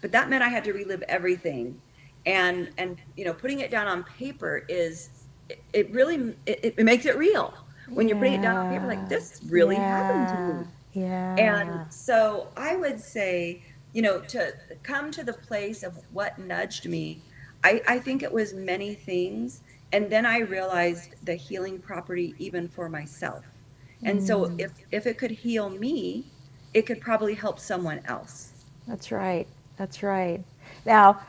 But that meant I had to relive everything. And putting it down on paper is, it really, it makes it real. When you're putting it down on paper, like, Yeah. this really happened to Yeah. me. And Yeah. so I would say, to come to the place of what nudged me, I think it was many things. And then I realized the healing property even for myself. And so if it could heal me, it could probably help someone else. That's right. That's right. Now,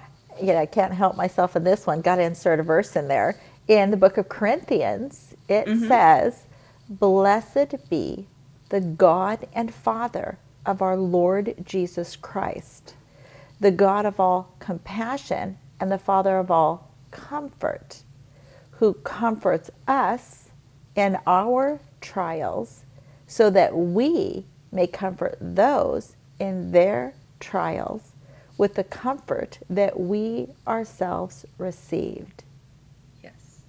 I can't help myself in this one. Got to insert a verse in there. In the book of Corinthians, it Hmm. says, "Blessed be the God and Father of our Lord Jesus Christ, the God of all compassion and the Father of all comfort, who comforts us in our trials, so that we may comfort those in their trials with the comfort that we ourselves received." Yes.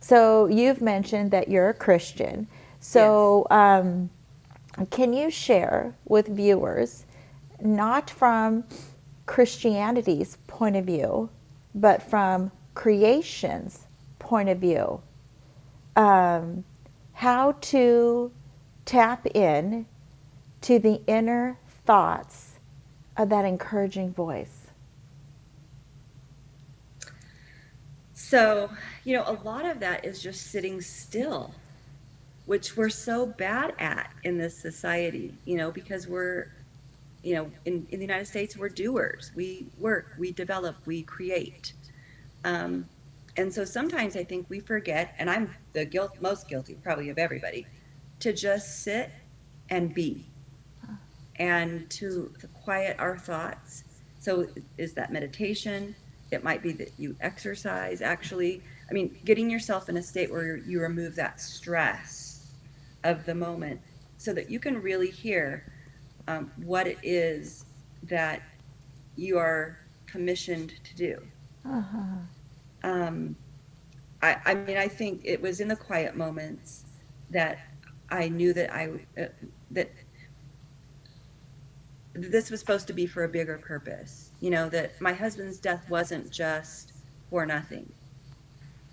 So you've mentioned that you're a Christian. Yes. So can you share with viewers, not from Christianity's point of view, but from creation's point of view, how to tap in to the inner thoughts of that encouraging voice? So, a lot of that is just sitting still, which we're so bad at in this society, because we're, in the United States, we're doers. We work, we develop, we create. Um, and so sometimes I think we forget, and I'm the most guilty probably of everybody, to just sit and be, and to quiet our thoughts. So is that meditation? It might be that you exercise, actually. I mean, getting yourself in a state where you remove that stress of the moment so that you can really hear what it is that you are commissioned to do. Um, I mean, I think it was in the quiet moments that I knew that that this was supposed to be for a bigger purpose. You know, that my husband's death wasn't just for nothing.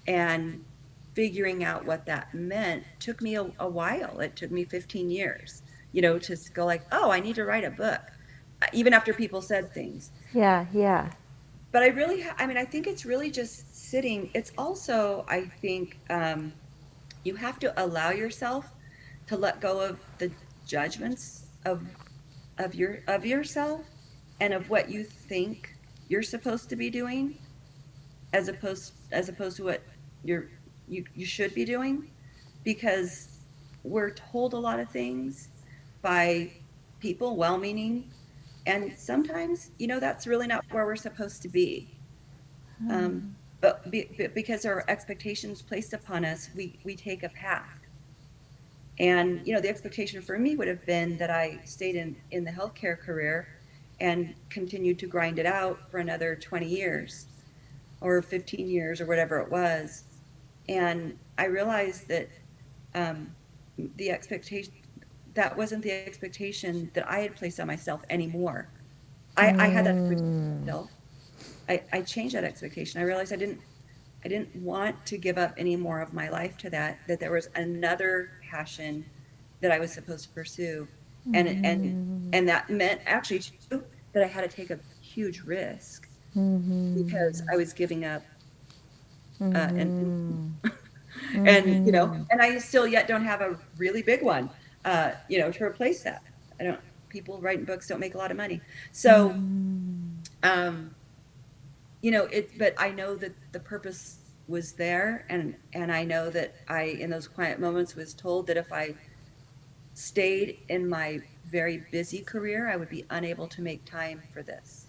And figuring out what that meant took me a while. It took me 15 years, you know, to go like, oh, I need to write a book, even after people said things. Yeah, yeah. But I really, I mean, I think it's really just sitting. It's also, I think, you have to allow yourself to let go of the judgments of yourself and of what you think you're supposed to be doing as opposed to what you should be doing, because we're told a lot of things by people well-meaning, and sometimes, you know, that's really not where we're supposed to be. um, but because our expectations placed upon us, we take a path. And you know, the expectation for me would have been that I stayed in the healthcare career and continued to grind it out for another 20 years or 15 years or whatever it was. And I realized that um, the expectation that wasn't the expectation that I had placed on myself anymore. I had that expectation still. I changed that expectation. I realized I didn't want to give up any more of my life to that, that there was another passion that I was supposed to pursue. And that meant actually too that I had to take a huge risk because I was giving up an and you know, and I still yet don't have a really big one, you know, to replace that. I don't. People writing books don't make a lot of money, so um, you know it. But I know that the purpose was there, and I know that I, in those quiet moments, was told that if I stayed in my very busy career, I would be unable to make time for this.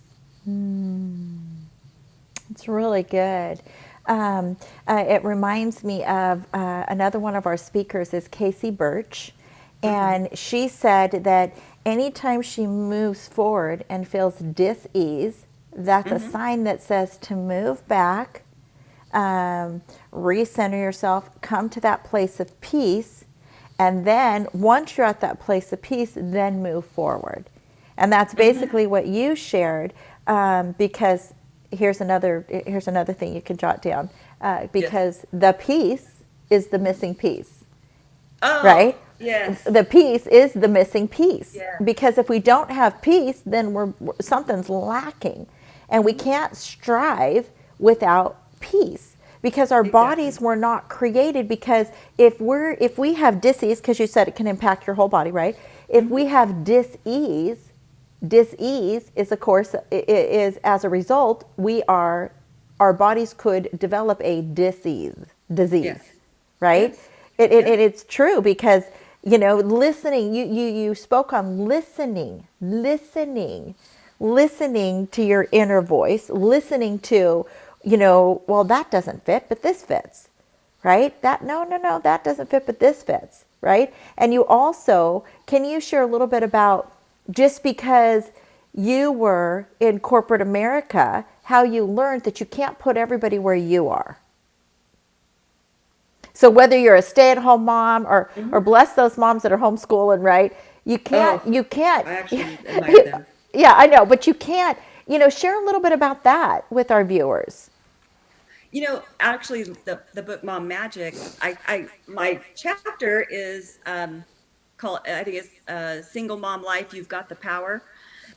It's really good. It reminds me of another one of our speakers is Casey Birch, Mm-hmm. and she said that anytime she moves forward and feels dis-ease, that's a Mm-hmm. sign that says to move back, recenter yourself, come to that place of peace, and then once you're at that place of peace, then move forward. And that's Mm-hmm. basically what you shared, because here's another thing you can jot down, Yes. because the peace is the missing piece, Oh, right? yes. The peace is the missing piece, Yeah. because if we don't have peace, then something's lacking, and we Mm-hmm. can't strive without peace, because our Exactly. bodies were not created. Because if we have dis-ease, because you said it can impact your whole body, right? If Mm-hmm. we have dis-ease is, of course, is as a result, our bodies could develop a disease, Yes. right? Yes. It's true, because listening. You spoke on listening to your inner voice, listening to, well, that doesn't fit, but this fits, right? That, no, no, no, that doesn't fit, but this fits, right? And you also, can you share a little bit about, just because you were in corporate America, how you learned that you can't put everybody where you are? So whether you're a stay-at-home mom, or Mm-hmm. bless those moms that are homeschooling, right? You can't Oh, you can't I actually admire them. yeah, I know, but you can't, share a little bit about that with our viewers. You know, actually, the book Mom Magic, I my chapter is called, I think it's Single Mom Life. You've got the power.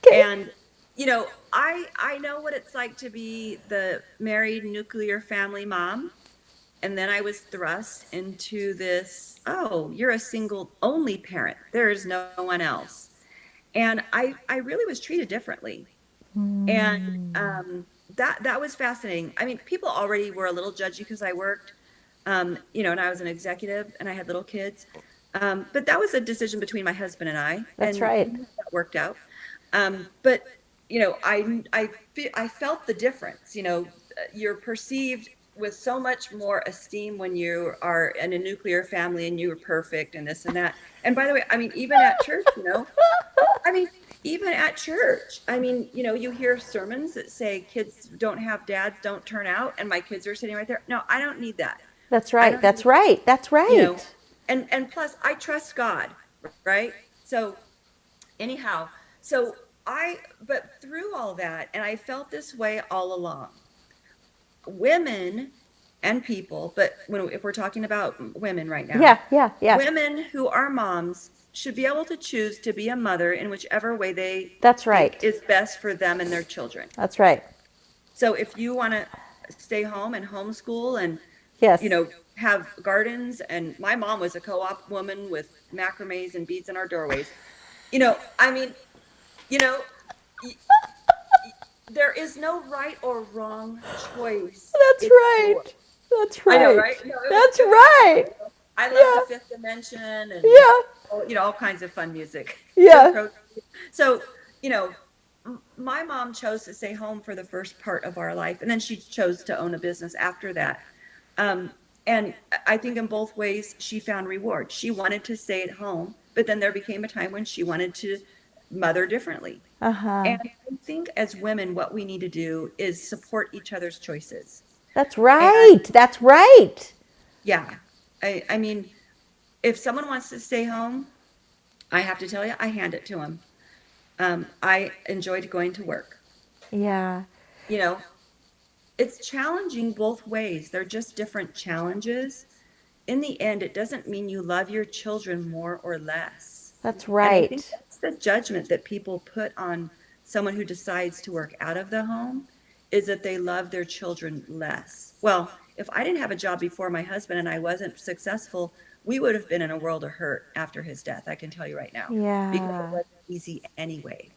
Okay. And you know, I know what it's like to be the married nuclear family mom, and then I was thrust into this, oh, you're a single only parent. There is no one else. And I really was treated differently. And that was fascinating. I mean, people already were a little judgy because I worked, you know, and I was an executive and I had little kids. But that was a decision between my husband and I, That's and right. that worked out. But you know, I felt the difference. You know, you're perceived. with so much more esteem when you are in a nuclear family and you're perfect and this and that. And by the way, I mean, even at church, I mean, even at church, I mean, you hear sermons that say kids don't have dads, don't turn out, and my kids are sitting right there. No, I don't need that. That's I right. don't need, That's right. That's you know, right. and plus I trust God, right? So anyhow, so but through all that, and I felt this way all along, women and people, but if we're talking about women right now, Yeah, yeah, yeah. women who are moms should be able to choose to be a mother in whichever way they That's think right. is best for them and their children. That's right. So if you want to stay home and homeschool and, you Yes. know, have gardens, and my mom was a co-op woman with macrames and beads in our doorways. I mean, you know, there is no right or wrong choice. That's It's right. yours. That's I know, right. right? No, That's it was right. beautiful. I love the Yeah. Fifth Dimension and Yeah. all kinds of fun music. Joe Yeah. Crow. So, you know, my mom chose to stay home for the first part of our life, and then she chose to own a business after that. Um, and I think in both ways she found reward. She wanted to stay at home, but then there became a time when she wanted to mother differently. Uh-huh. And I think as women, what we need to do is support each other's choices. That's right. And That's right. yeah, I mean, if someone wants to stay home, I have to tell you, I hand it to them. I enjoyed going to work. Yeah. You know, it's challenging both ways. They're just different challenges. In the end, it doesn't mean you love your children more or less. That's And I think right. that's the judgment that people put on someone who decides to work out of the home, is that they love their children less. Well, if I didn't have a job before my husband and I wasn't successful, we would have been in a world of hurt after his death. I can tell you right now, because it Yeah. wasn't easy anyway.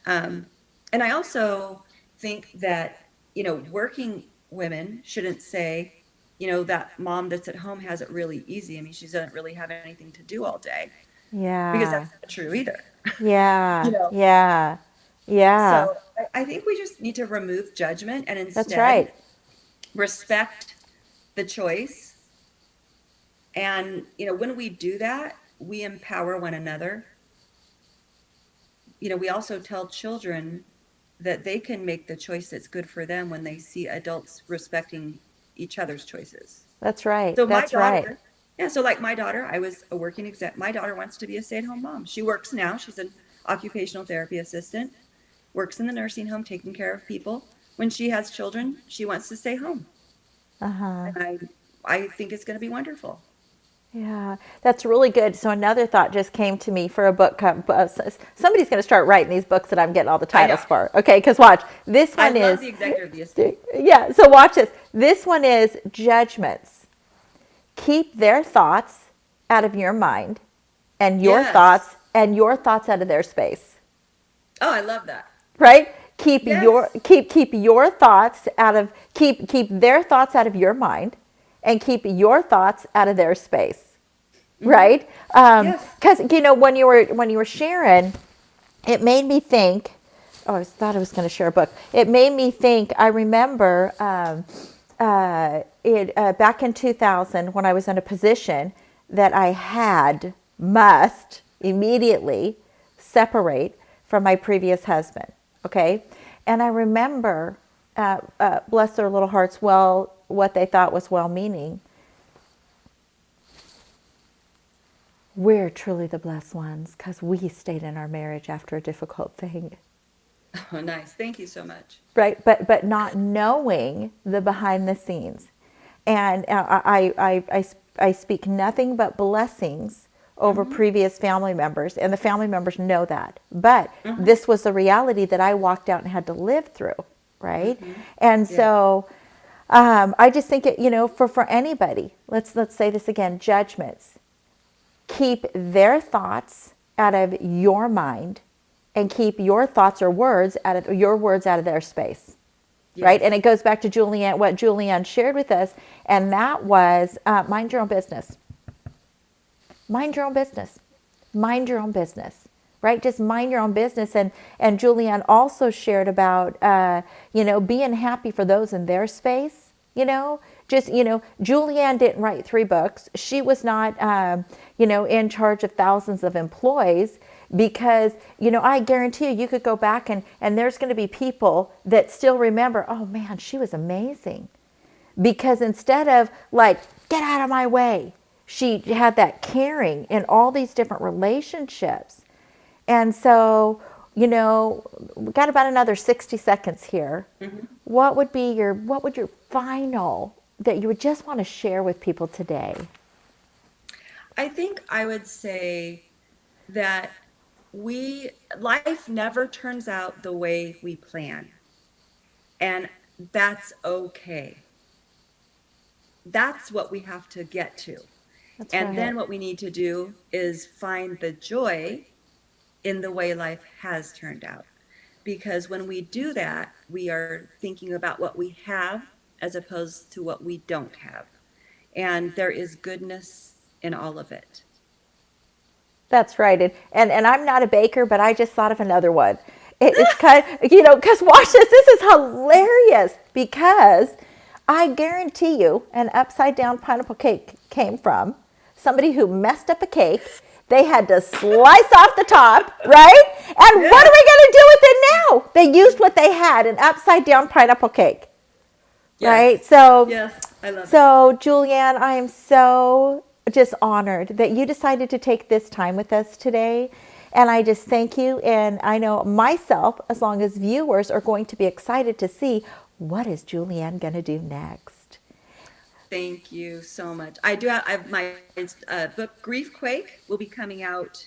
Um, and I also think that, working women shouldn't say, that mom that's at home has it really easy. I mean, she doesn't really have anything to do all day, because Yeah. that's not true either. you Yeah. know, Yeah. Yeah. so I think we just need to remove judgment and That's instead right. respect the choice. And, when we do that, we empower one another. We also tell children that they can make the choice that's good for them when they see adults respecting each other's choices. That's right. So my That's right. daughter, yeah, so like my daughter, I was a working exec. My daughter wants to be a stay-at-home mom. She works now. She's an occupational therapy assistant, works in the nursing home, taking care of people. When she has children, she wants to stay home. Uh-huh. And I think it's going to be wonderful. Yeah, that's really good. So another thought just came to me for a book. Somebody's going to start writing these books that I'm getting all the I know. titles for. Okay, because watch. This I one love is, the executive of the estate. yeah, so watch this. This one is judgments. Keep their thoughts out of your mind and Yes. your thoughts out of their space. Oh, I love that. Right? Keep your Yes. keep your thoughts out of keep their thoughts out of your mind and keep your thoughts out of their space. Right? Yes. Because when you were sharing, it made me think. Oh, I thought I was going to share a book. It made me think. I remember back in 2000 when I was in a position that I must immediately separate from my previous husband. Okay, and I remember, bless their little hearts, what they thought was well-meaning. We're truly the blessed ones because we stayed in our marriage after a difficult thing. Oh, nice. Thank you so much. Right, but not knowing the behind the scenes. And I speak nothing but blessings over previous family members, and the family members know that. But this was the reality that I walked out and had to live through, right? And Yeah. so I just think for anybody, let's say this again, judgments. Keep their thoughts out of your mind and keep your thoughts or words out of their space. Yes. Right? And it goes back to Julianne, what Julianne shared with us, and that was mind your own business. Mind your own business. Mind your own business. Right? Just mind your own business. And Julianne also shared about, being happy for those in their space. just, Julianne didn't write 3 books. She was not, in charge of thousands of employees, because, I guarantee you could go back and there's going to be people that still remember, oh man, she was amazing. Because instead of like, get out of my way, she had that caring in all these different relationships. And so, we got about another 60 seconds here. Mm-hmm. What would your final that you would just want to share with people today? I think I would say that life never turns out the way we plan. And that's okay. That's what we have to get to. That's and right. Then what we need to do is find the joy in the way life has turned out. Because when we do that, we are thinking about what we have as opposed to what we don't have. And there is goodness in all of it. That's right. And I'm not a baker, but I just thought of another one. It's kind of, because watch this. This is hilarious, because I guarantee you an upside down pineapple cake came from somebody who messed up a cake. They had to slice off the top, right? And yeah. What are we going to do with it now? They used what they had, an upside down pineapple cake. Yes. Right? So, yes, I love it. So, Julianne, I am so just honored that you decided to take this time with us today. And I just thank you. And I know myself, as long as viewers, are going to be excited to see, what is Julianne going to do next? Thank you so much. I have my book, Grief Quake, will be coming out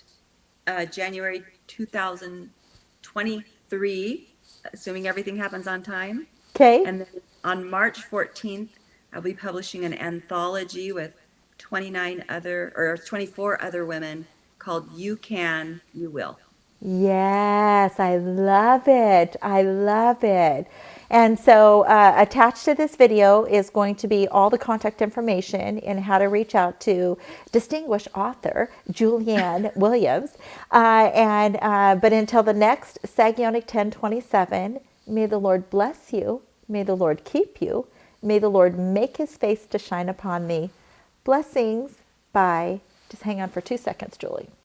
January 2023, assuming everything happens on time. Okay. And then on March 14th, I'll be publishing an anthology with 24 other women called You Can, You Will. Yes, I love it. I love it. And so attached to this video is going to be all the contact information and how to reach out to distinguished author Julianne Williams. But until the next Sagionic 1027, may the Lord bless you. May the Lord keep you. May the Lord make his face to shine upon thee. Blessings. Bye. Just hang on for 2 seconds, Julie.